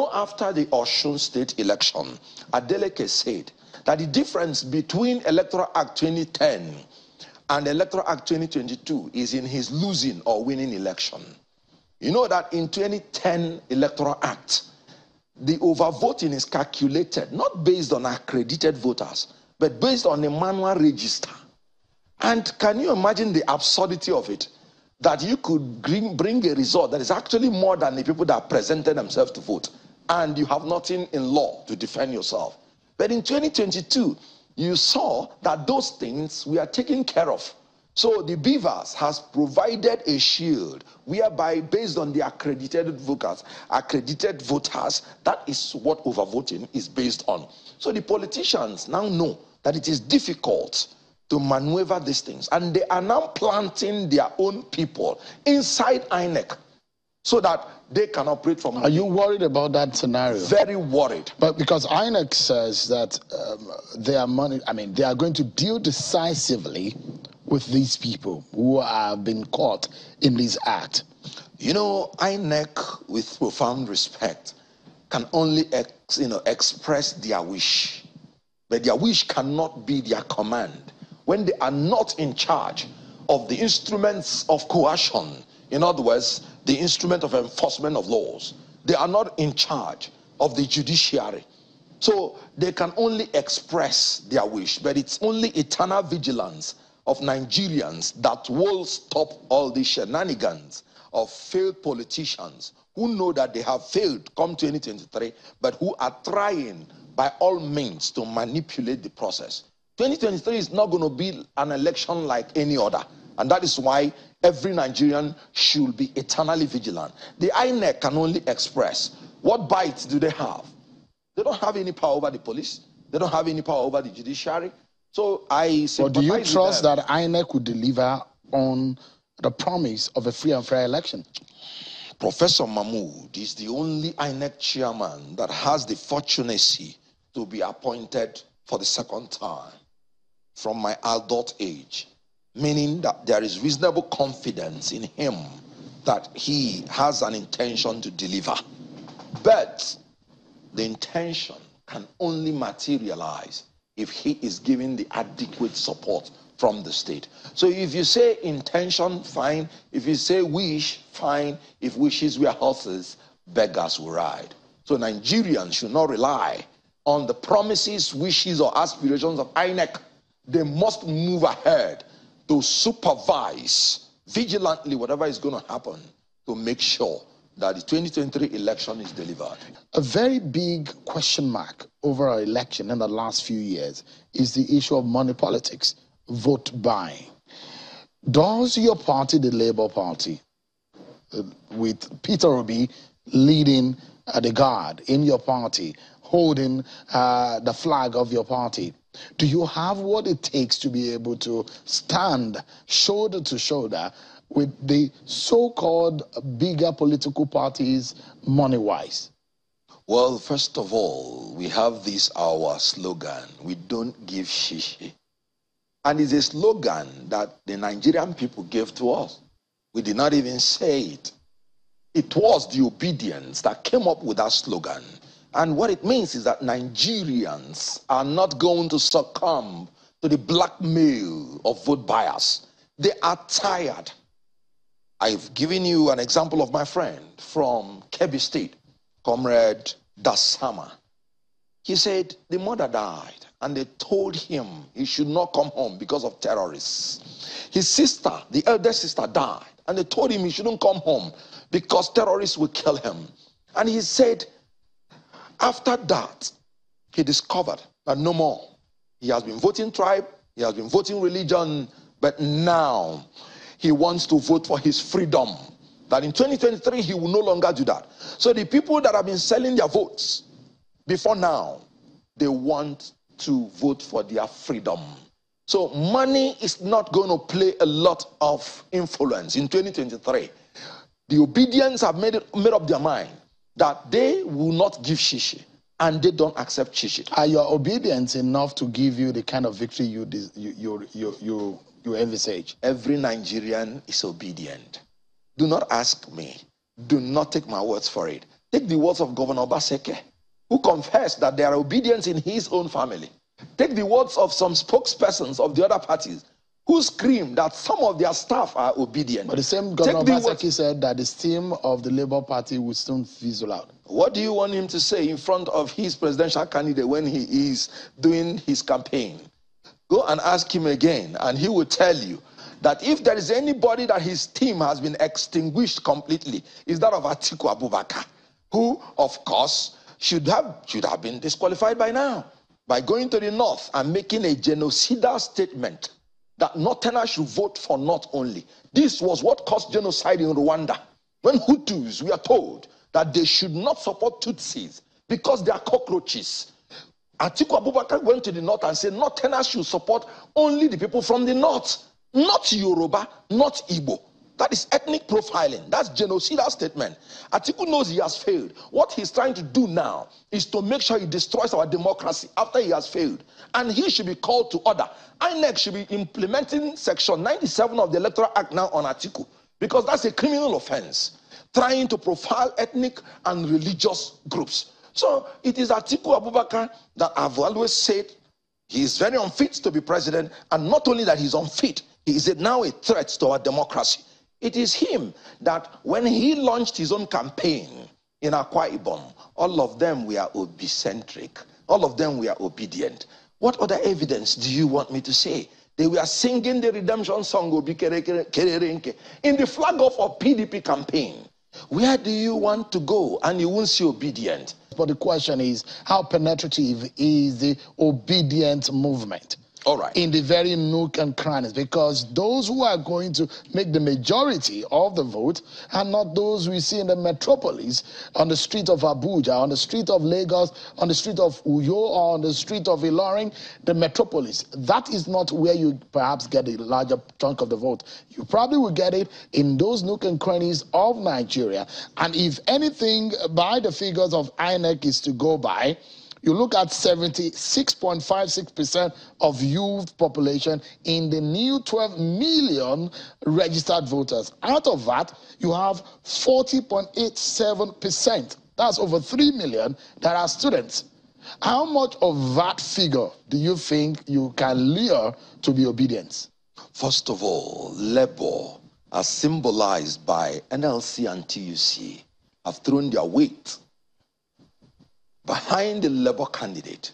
after the Osun State election, Adeleke said that the difference between Electoral Act 2010 and Electoral Act 2022 is in his losing or winning election. You know that in 2010 Electoral Act, the overvoting is calculated not based on accredited voters, but based on a manual register. And can you imagine the absurdity of it? That you could bring a result that is actually more than the people that presented themselves to vote, and you have nothing in law to defend yourself. But in 2022, you saw that those things were taken care of. So the Beavers has provided a shield whereby, based on the accredited voters, that is what overvoting is based on. So the politicians now know that it is difficult to maneuver these things, and they are now planting their own people inside INEC so that they can operate from. Are you worried about that scenario? Very worried. But because INEC says that they are going to deal decisively with these people who have been caught in this act. INEC, with profound respect, can only express their wish, but their wish cannot be their command. When they are not in charge of the instruments of coercion, in other words, the instrument of enforcement of laws, they are not in charge of the judiciary. So they can only express their wish, but it's only eternal vigilance of Nigerians that will stop all the shenanigans of failed politicians who know that they have failed come 2023, but who are trying by all means to manipulate the process. 2023 is not going to be an election like any other. And that is why every Nigerian should be eternally vigilant. The INEC can only express. What bites do they have? They don't have any power over the police. They don't have any power over the judiciary. So I sympathize. But do you trust that INEC would deliver on the promise of a free and fair election? Professor Mahmood is the only INEC chairman that has the fortunacy to be appointed for the second time from my adult age, meaning that there is reasonable confidence in him that he has an intention to deliver. But the intention can only materialize if he is given the adequate support from the state. So if you say intention, fine. If you say wish, fine. If wishes were horses, beggars will ride. So Nigerians should not rely on the promises, wishes, or aspirations of INEC. They must move ahead to supervise vigilantly whatever is going to happen to make sure that the 2023 election is delivered. A very big question mark over our election in the last few years is the issue of money politics, vote buying. Does your party, the Labour Party, with Peter Obi leading the guard in your party, holding the flag of your party, do you have what it takes to be able to stand shoulder to shoulder with the so-called bigger political parties money-wise? Well, first of all, we have this our slogan, we don't give shishi. And it's a slogan that the Nigerian people gave to us. We did not even say it. It was the obedience that came up with that slogan. And what it means is that Nigerians are not going to succumb to the blackmail of vote buyers. They are tired. I've given you an example of my friend from Kebbi State, Comrade Dasama. He said the mother died and they told him he should not come home because of terrorists. His sister, the elder sister, died and they told him he shouldn't come home because terrorists will kill him. And he said, after that, he discovered that no more. He has been voting tribe, he has been voting religion, but now he wants to vote for his freedom. That in 2023, he will no longer do that. So the people that have been selling their votes before now, they want to vote for their freedom. So money is not going to play a lot of influence in 2023. The obedience have made up their mind that they will not give shishi, and they don't accept shishi. Are your obedience enough to give you the kind of victory you envisage? Every Nigerian is obedient. Do not ask me. Do not take my words for it. Take the words of Governor Obaseke, who confessed that there are obedience in his own family. Take the words of some spokespersons of the other parties who scream that some of their staff are obedient. But the same Governor Obaseki said that the steam of the Labour Party will soon fizzle out. What do you want him to say in front of his presidential candidate when he is doing his campaign? Go and ask him again, and he will tell you that if there is anybody that his team has been extinguished completely, is that of Atiku Abubakar, who, of course, should have been disqualified by now by going to the north and making a genocidal statement that Northerners should vote for North only. This was what caused genocide in Rwanda, when Hutus were told that they should not support Tutsis because they are cockroaches. Atiku Abubakar went to the north and said Northerners should support only the people from the north, not Yoruba, not Igbo. That is ethnic profiling. That's genocidal statement. Atiku knows he has failed. What he's trying to do now is to make sure he destroys our democracy after he has failed. And he should be called to order. INEC should be implementing Section 97 of the Electoral Act now on Atiku, because that's a criminal offense, trying to profile ethnic and religious groups. So it is Atiku Abubakar that I've always said he is very unfit to be president, and not only that he's unfit, he is now a threat to our democracy. It is him that when he launched his own campaign in Akwa Ibom, all of them were obicentric. All of them were obedient. What other evidence do you want me to say? They were singing the redemption song in the flag off of PDP campaign. Where do you want to go and you won't see obedient? But the question is, how penetrative is the obedient movement? All right. In the very nook and crannies, because those who are going to make the majority of the vote are not those we see in the metropolis, on the street of Abuja, on the street of Lagos, on the street of Uyo, or on the street of Ilorin, the metropolis. That is not where you perhaps get a larger chunk of the vote. You probably will get it in those nook and crannies of Nigeria. And if anything, by the figures of INEC is to go by, you look at 76.56% of youth population in the new 12 million registered voters. Out of that, you have 40.87%. That's over 3 million that are students. How much of that figure do you think you can lure to be obedient? First of all, labor, as symbolized by NLC and TUC, have thrown their weight behind the Labour candidate.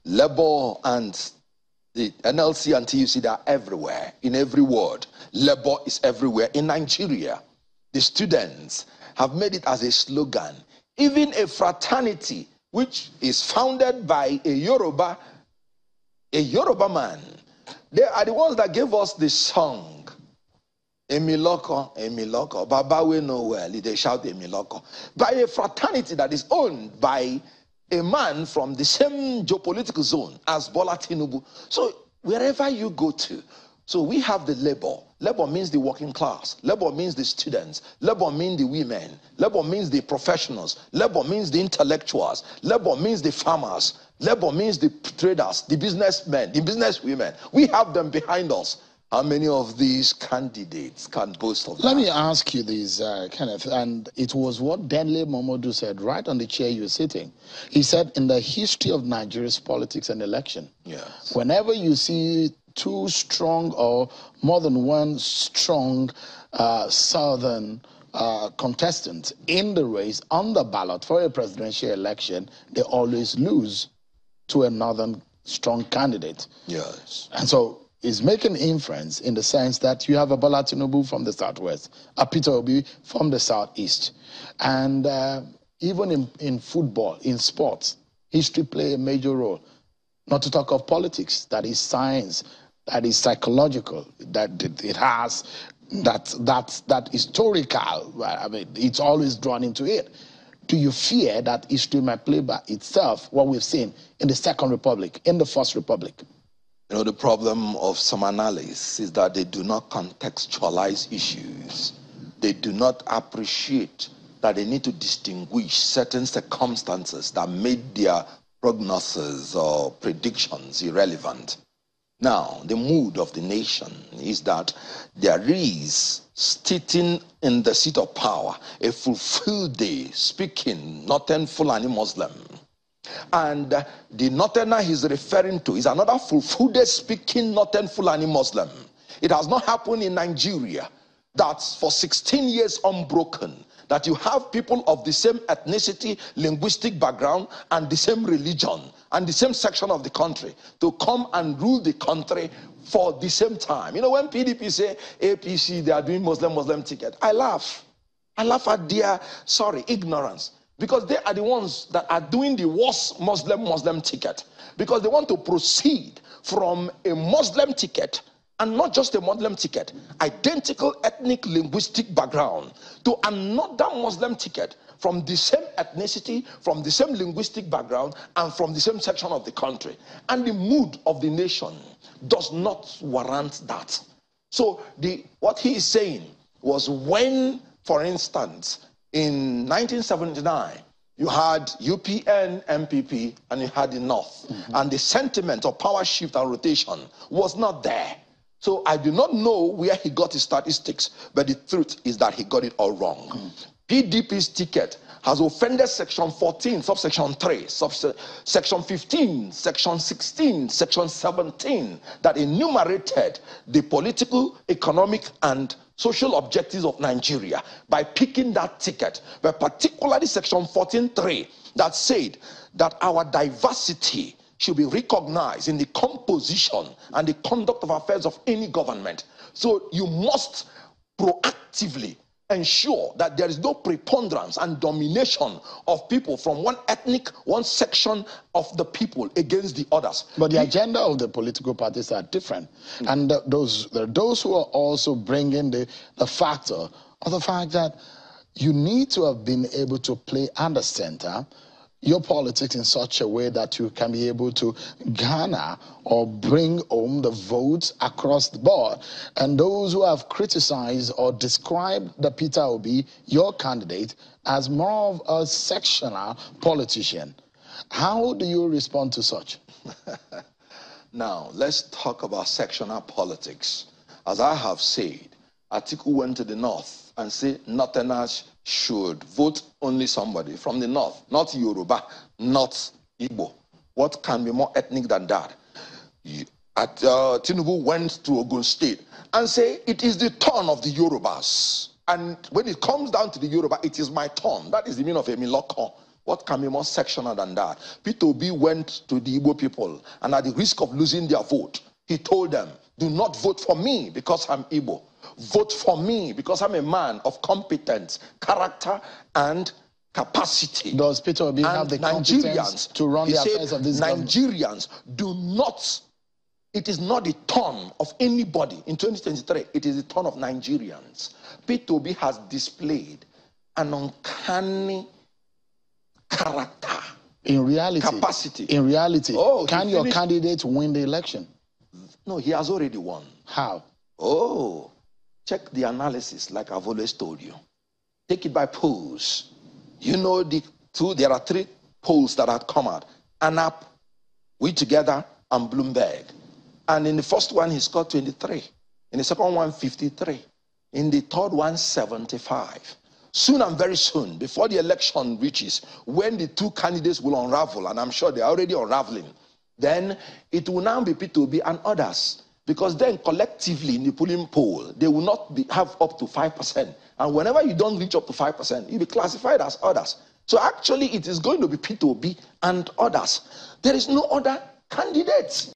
Labour and the NLC and TUC, they are everywhere, in every ward. Labour is everywhere. In Nigeria, the students have made it as a slogan. Even a fraternity, which is founded by a Yoruba man, they are the ones that gave us the song, Emiloko, Emiloko, Baba we know well, they shout Emiloko. By a fraternity that is owned by a man from the same geopolitical zone as Bola Tinubu. So wherever you go to, so we have the labor. Labor means the working class. Labor means the students. Labor means the women. Labor means the professionals. Labor means the intellectuals. Labor means the farmers. Labor means the traders, the businessmen, the businesswomen. We have them behind us. How many of these candidates can boast of that? Let me ask you this, Kenneth, and it was what Denle Momodu said right on the chair you're sitting. He said, in the history of Nigeria's politics and election, yes, whenever you see two strong or more than one strong southern contestants in the race on the ballot for a presidential election, they always lose to a northern strong candidate. Yes. And so is making inference in the sense that you have a Bola Tinubu from the southwest, a Peter Obi from the southeast. And even in football, in sports, history play a major role. Not to talk of politics, that is science, that is psychological, that it has that historical, I mean, it's always drawn into it. Do you fear that history might play by itself, what we've seen in the Second Republic, in the First Republic? You know, the problem of some analysts is that they do not contextualize issues. They do not appreciate that they need to distinguish certain circumstances that made their prognosis or predictions irrelevant. Now, the mood of the nation is that there is sitting in the seat of power a fulfilled day speaking Northern Fulani Muslim. And the Northerner he's referring to is another fulfilled day speaking Northern Fulani Muslim. It has not happened in Nigeria that for 16 years unbroken, that you have people of the same ethnicity, linguistic background, and the same religion, and the same section of the country to come and rule the country for the same time. You know, when PDP say APC, they are doing Muslim ticket, I laugh. I laugh at their, ignorance. Because they are the ones that are doing the worst Muslim ticket. Because they want to proceed from a Muslim ticket, and not just a Muslim ticket, identical ethnic linguistic background, to another Muslim ticket from the same ethnicity, from the same linguistic background, and from the same section of the country. And the mood of the nation does not warrant that. So what he is saying was when, for instance, in 1979, you had UPN, MPP, and you had the North. And the sentiment of power shift and rotation was not there. So I do not know where he got his statistics, but the truth is that he got it all wrong. PDP's ticket has offended section 14, subsection 3, section 15, section 16, section 17, that enumerated the political, economic, and social objectives of Nigeria by picking that ticket, but particularly section 14.3 that said that our diversity should be recognized in the composition and the conduct of affairs of any government. So you must proactively ensure that there is no preponderance and domination of people from one ethnic, one section of the people against the others. But the agenda of the political parties are different. And there are those who are also bringing the factor of the fact that you need to have been able to play at the center your politics in such a way that you can be able to garner or bring home the votes across the board. And those who have criticized or described the Peter Obi, your candidate, as more of a sectional politician, how do you respond to such? Now, let's talk about sectional politics. As I have said, Atiku went to the north and said Northerners should vote only somebody from the north, not Yoruba, not Igbo. What can be more ethnic than that? Tinubu went to Ogun State and said it is the turn of the Yorubas. And when it comes down to the Yoruba, it is my turn. That is the meaning of Emiloko. What can be more sectional than that? Peter Obi went to the Igbo people, and at the risk of losing their vote, he told them, do not vote for me because I'm Igbo. Vote for me because I'm a man of competence, character, and capacity. Does Peter Obi have the competence to run the affairs of this government? Nigerians do not, it is not the turn of anybody in 2023, it is the turn of Nigerians. Peter Obi has displayed an uncanny character. In reality, capacity. In reality, can your candidate win the election? No, he has already won. How? Oh, check the analysis like I've always told you. Take it by polls. You know there are 3 polls that had come out. ANAP, We Together, and Bloomberg. And in the first one, he scored 23. In the second one, 53. In the third one, 75. Soon and very soon, before the election reaches, when the 2 candidates will unravel, and I'm sure they're already unraveling, then it will now be Peter Obi and others. Because then collectively in the polling poll, they will not have up to 5%. And whenever you don't reach up to 5%, you'll be classified as others. So actually it is going to be Peter Obi and others. There is no other candidate.